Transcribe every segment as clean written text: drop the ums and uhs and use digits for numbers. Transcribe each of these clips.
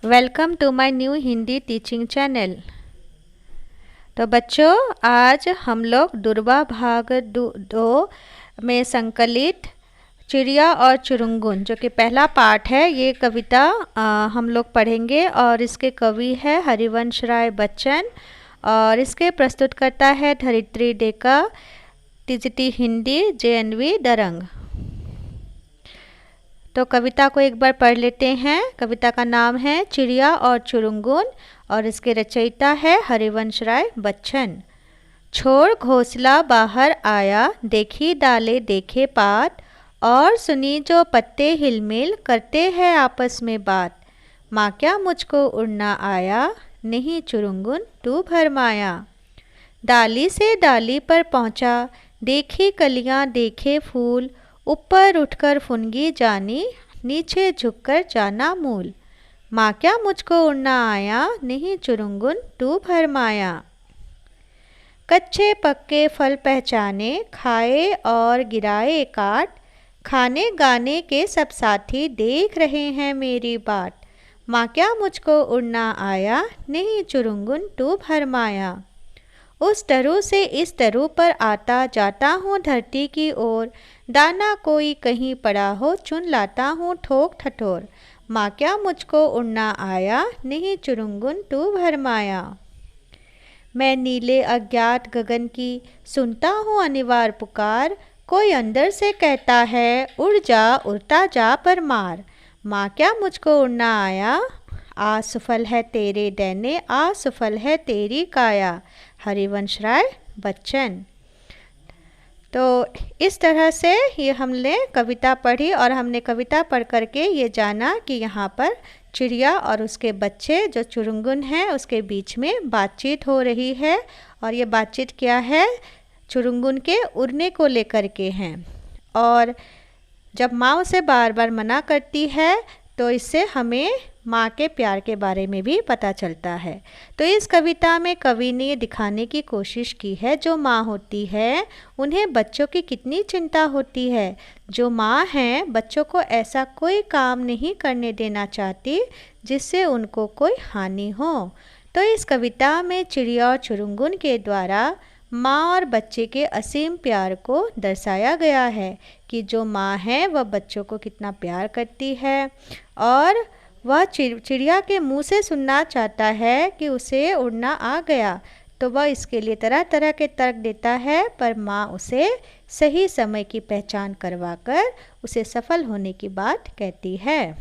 Welcome to my new Hindi teaching channel. तो बच्चों, आज हम लोग दुर्वा भाग 2 में संकलित चिड़िया और चुरुंगुन जो कि पहला पार्ट है, ये कविता हम लोग पढ़ेंगे। और इसके कवि है हरिवंश राय बच्चन और इसके प्रस्तुतकर्ता है धरित्री डेका, टीजीटी हिंदी, JNV दरंग। तो कविता को एक बार पढ़ लेते हैं। कविता का नाम है चिड़िया और चुरुंगुन और इसके रचयिता है हरिवंश राय बच्चन। छोड़ घोंसला बाहर आया, देखी डाले देखे पात, और सुनी जो पत्ते हिलमिल, करते हैं आपस में बात। माँ क्या मुझको उड़ना आया, नहीं चुरुंगुन तू भरमाया। डाली से डाली पर पहुँचा, देखी कलियाँ देखे फूल, ऊपर उठकर फुनगी जानी, नीचे झुककर जाना मूल। माँ क्या मुझको उड़ना आया, नहीं चुरुंगुन तू भरमाया। कच्चे पक्के फल पहचाने, खाए और गिराए काट, खाने गाने के सब साथी देख रहे हैं मेरी बाट। माँ क्या मुझको उड़ना आया, नहीं चुरुंगुन तू भरमाया। उस तरु से इस तरु पर आता जाता हूँ धरती की ओर, दाना कोई कहीं पड़ा हो चुन लाता हूँ ठोक ठठोर। माँ क्या मुझको उड़ना आया, नहीं चुरुंगुन तू भरमाया। मैं नीले अज्ञात गगन की सुनता हूँ अनिवार्य पुकार, कोई अंदर से कहता है उड़ जा उड़ता जा पर मार। माँ क्या मुझको उड़ना आया, असफल है तेरे डैने, असफल है तेरी काया। हरिवंश राय बच्चन। तो इस तरह से ये हमने कविता पढ़ी और हमने कविता पढ़ करके ये जाना कि यहाँ पर चिड़िया और उसके बच्चे जो चुरुंगुन हैं उसके बीच में बातचीत हो रही है। और ये बातचीत क्या है, चुरुंगुन के उड़ने को लेकर के हैं। और जब माँ उसे बार बार मना करती है तो इससे हमें माँ के प्यार के बारे में भी पता चलता है। तो इस कविता में कवि ने ये दिखाने की कोशिश की है जो माँ होती है उन्हें बच्चों की कितनी चिंता होती है। जो माँ हैं बच्चों को ऐसा कोई काम नहीं करने देना चाहती जिससे उनको कोई हानि हो। तो इस कविता में चिड़िया और चुरुंगुन के द्वारा माँ और बच्चे के असीम प्यार को दर्शाया गया है कि जो माँ है वह बच्चों को कितना प्यार करती है और वह चिड़िया के मुंह से सुनना चाहता है कि उसे उड़ना आ गया। तो वह इसके लिए तरह तरह के तर्क देता है, पर माँ उसे सही समय की पहचान करवाकर उसे सफल होने की बात कहती है।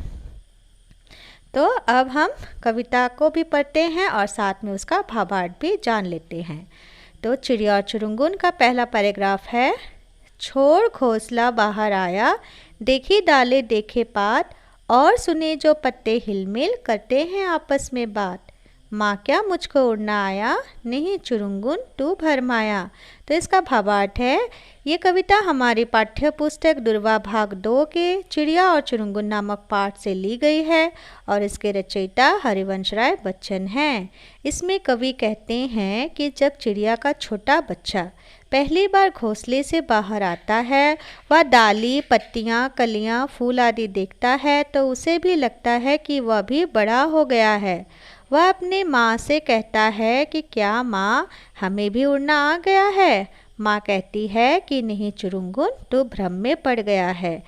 तो अब हम कविता को भी पढ़ते हैं और साथ में उसका भावार्थ भी जान लेते हैं। तो चिड़िया और चुरुंगुन का पहला पैराग्राफ है। छोड़ घोंसला बाहर आया, देखी डाले देखे पात, और सुने जो पत्ते हिलमिल, करते हैं आपस में बात। माँ क्या मुझको उड़ना आया, नहीं चुरुंगुन तू भरमाया। तो इसका भावार्थ है, ये कविता हमारी पाठ्य पुस्तक दुर्वा भाग 2 के चिड़िया और चुरुंगुन नामक पाठ से ली गई है और इसके रचयिता हरिवंश राय बच्चन हैं। इसमें कवि कहते हैं कि जब चिड़िया का छोटा बच्चा पहली बार घोंसले से बाहर आता है, वह डाली पत्तियाँ कलियाँ फूल आदि देखता है तो उसे भी लगता है कि वह भी बड़ा हो गया है। वह अपने माँ से कहता है कि क्या माँ हमें भी उड़ना आ गया है। माँ कहती है कि नहीं चुरुंगुन तू भ्रम में पड़ गया है।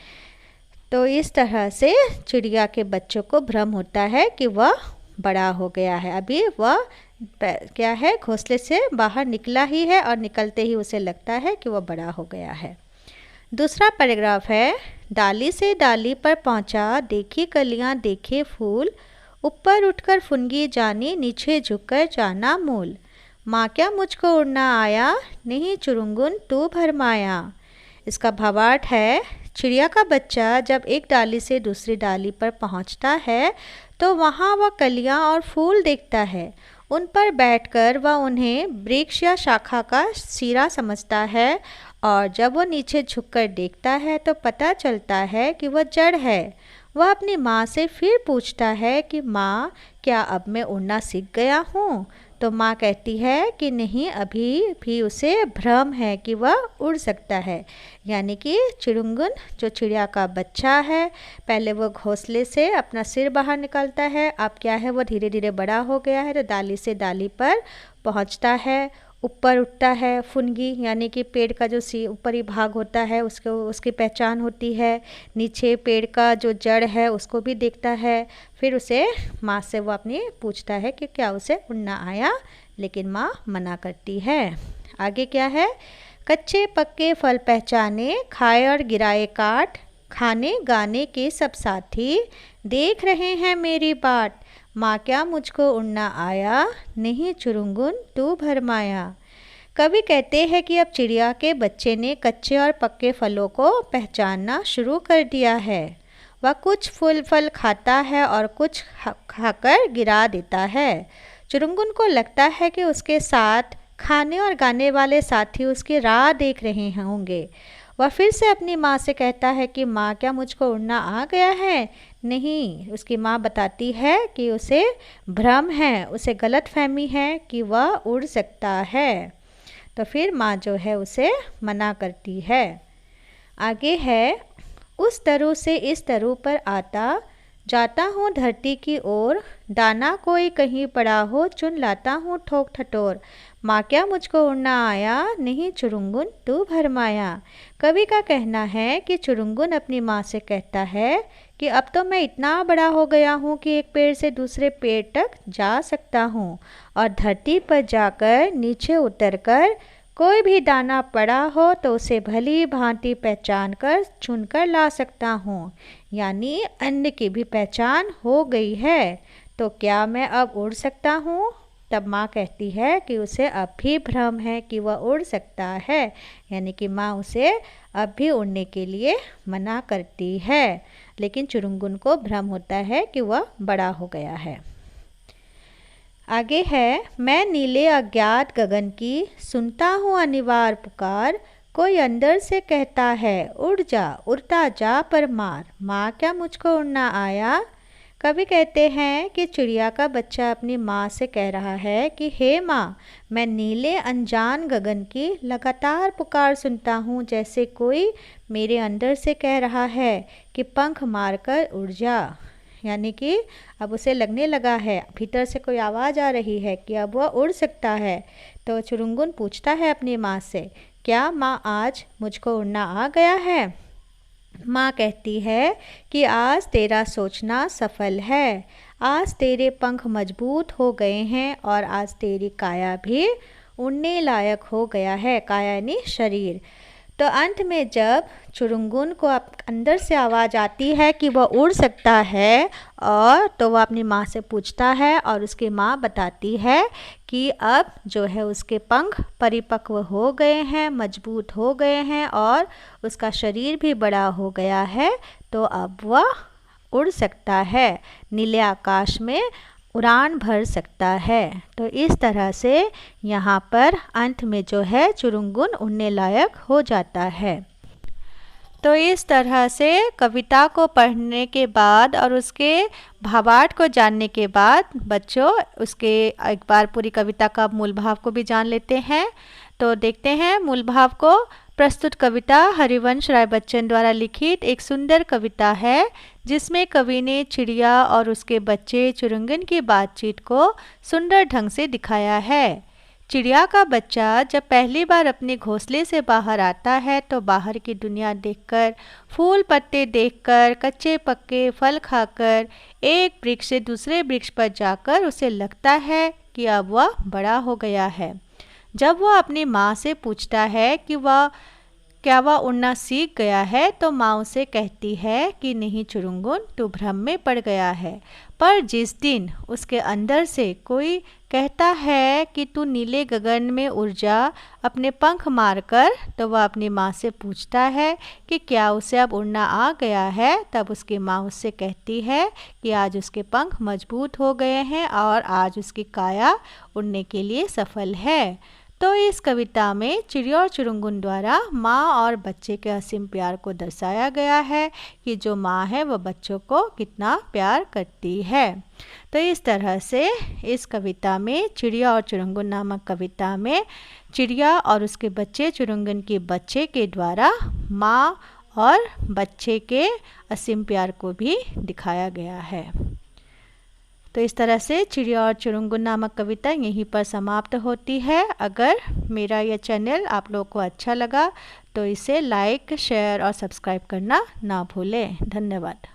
तो इस तरह से चिड़िया के बच्चों को भ्रम होता है कि वह बड़ा हो गया है। अभी वह क्या है, घोंसले से बाहर निकला ही है और निकलते ही उसे लगता है कि वह बड़ा हो गया है। दूसरा पैराग्राफ है। डाली से डाली पर पहुंचा, देखी कलियां देखे फूल, ऊपर उठकर फुनगी जानी, नीचे झुककर जाना मूल। माँ क्या मुझको उड़ना आया, नहीं चुरुंगुन तू भरमाया। इसका भावार्थ है, चिड़िया का बच्चा जब एक डाली से दूसरी डाली पर पहुंचता है तो वहाँ वह कलियां और फूल देखता है। उन पर बैठकर वह उन्हें वृक्ष या शाखा का सिरा समझता है और जब वह नीचे झुककर देखता है तो पता चलता है कि वह जड़ है। वह अपनी माँ से फिर पूछता है कि माँ क्या अब मैं उड़ना सीख गया हूँ। तो माँ कहती है कि नहीं, अभी भी उसे भ्रम है कि वह उड़ सकता है। यानी कि चिड़ुंगन जो चिड़िया का बच्चा है, पहले वो घोंसले से अपना सिर बाहर निकालता है, अब क्या है वो धीरे धीरे बड़ा हो गया है तो डाली से डाली पर पहुंचता है, ऊपर उठता है। फुनगी यानी कि पेड़ का जो ऊपरी भाग होता है उसको उसकी पहचान होती है। नीचे पेड़ का जो जड़ है उसको भी देखता है। फिर उसे माँ से वो अपनी पूछता है कि क्या उसे उड़ना आया, लेकिन माँ मना करती है। आगे क्या है, कच्चे पक्के फल पहचाने, खाए और गिराए काट, खाने गाने के सब साथी देख रहे हैं मेरी बाट। माँ क्या मुझको उड़ना आया, नहीं चुरुंगुन तू भरमाया। कवि कहते हैं कि अब चिड़िया के बच्चे ने कच्चे और पक्के फलों को पहचानना शुरू कर दिया है। वह कुछ फल खाता है और कुछ खाकर गिरा देता है। चुरुंगुन को लगता है कि उसके साथ खाने और गाने वाले साथी उसकी राह देख रहे होंगे। वह फिर से अपनी माँ से कहता है कि माँ क्या मुझको उड़ना आ गया है। नहीं, उसकी माँ बताती है कि उसे भ्रम है, उसे गलतफहमी है कि वह उड़ सकता है। तो फिर माँ जो है उसे मना करती है। आगे है, उस तरु से इस तरु पर आता, जाता हूँ धरती की ओर, दाना कोई कहीं पड़ा हो चुन लाता हूँ ठोक ठटोर। माँ क्या मुझको उड़ना आया, नहीं चुरुंगुन तू भरमाया। कवि का कहना है कि चुरुंगुन अपनी माँ से कहता है कि अब तो मैं इतना बड़ा हो गया हूँ कि एक पेड़ से दूसरे पेड़ तक जा सकता हूँ और धरती पर जाकर नीचे उतरकर कोई भी दाना पड़ा हो तो उसे भली भांति पहचान कर चुन कर ला सकता हूँ। यानी अन्न की भी पहचान हो गई है, तो क्या मैं अब उड़ सकता हूँ। तब माँ कहती है कि उसे अब भी भ्रम है कि वह उड़ सकता है। यानी कि माँ उसे अब भी उड़ने के लिए मना करती है, लेकिन चुरुंगुन को भ्रम होता है कि वह बड़ा हो गया है। आगे है, मैं नीले अज्ञात गगन की सुनता हूँ अनिवार्य पुकार, कोई अंदर से कहता है उड़ जा उड़ता जा पर मार। माँ क्या मुझको उड़ना आया। कवि कहते हैं कि चिड़िया का बच्चा अपनी माँ से कह रहा है कि हे माँ, मैं नीले अनजान गगन की लगातार पुकार सुनता हूँ, जैसे कोई मेरे अंदर से कह रहा है कि पंख मारकर उड़ जा। यानी कि अब उसे लगने लगा है, भीतर से कोई आवाज़ आ रही है कि अब वह उड़ सकता है। तो चुरुंगुन पूछता है अपनी माँ से, क्या माँ आज मुझको उड़ना आ गया है। माँ कहती है कि आज तेरा सोचना सफल है, आज तेरे पंख मजबूत हो गए हैं और आज तेरी काया भी उड़ने लायक हो गया है। काया यानी शरीर। तो अंत में जब चुरुंगुन को अंदर से आवाज़ आती है कि वह उड़ सकता है, और तो वह अपनी माँ से पूछता है और उसकी माँ बताती है कि अब जो है उसके पंख परिपक्व हो गए हैं, मजबूत हो गए हैं और उसका शरीर भी बड़ा हो गया है, तो अब वह उड़ सकता है, नीले आकाश में उड़ान भर सकता है। तो इस तरह से यहाँ पर अंत में जो है चुरुंगुन उड़ने लायक हो जाता है। तो इस तरह से कविता को पढ़ने के बाद और उसके भावार्थ को जानने के बाद बच्चों उसके एक बार पूरी कविता का मूल भाव को भी जान लेते हैं। तो देखते हैं मूल भाव को। प्रस्तुत कविता हरिवंश राय बच्चन द्वारा लिखित एक सुंदर कविता है, जिसमें कवि ने चिड़िया और उसके बच्चे चुरुंगन की बातचीत को सुंदर ढंग से दिखाया है। चिड़िया का बच्चा जब पहली बार अपने घोंसले से बाहर आता है तो बाहर की दुनिया देखकर, फूल पत्ते देखकर, कच्चे पक्के फल खाकर एक वृक्ष से दूसरे वृक्ष पर जाकर उसे लगता है कि अब वह बड़ा हो गया है। जब वह अपनी माँ से पूछता है कि वह उड़ना सीख गया है, तो माँ उसे कहती है कि नहीं चुरुंगुन, तू भ्रम में पड़ गया है। पर जिस दिन उसके अंदर से कोई कहता है कि तू नीले गगन में उड़ जा अपने पंख मारकर, तो वह अपनी माँ से पूछता है कि क्या उसे अब उड़ना आ गया है। तब उसकी माँ उससे कहती है कि आज उसके पंख मजबूत हो गए हैं और आज उसकी काया उड़ने के लिए सफल है। तो इस कविता में चिड़िया और चुरुंगुन द्वारा माँ और बच्चे के असीम प्यार को दर्शाया गया है कि जो माँ है वह बच्चों को कितना प्यार करती है। तो इस तरह से इस कविता में चिड़िया और चुरुंगुन नामक कविता में चिड़िया और उसके बच्चे चुरुंगुन के बच्चे के द्वारा माँ और बच्चे के असीम प्यार को भी दिखाया गया है। तो इस तरह से चिड़िया और चुरुंगुन नामक कविता यहीं पर समाप्त होती है। अगर मेरा यह चैनल आप लोगों को अच्छा लगा तो इसे लाइक, शेयर और सब्सक्राइब करना ना भूलें। धन्यवाद।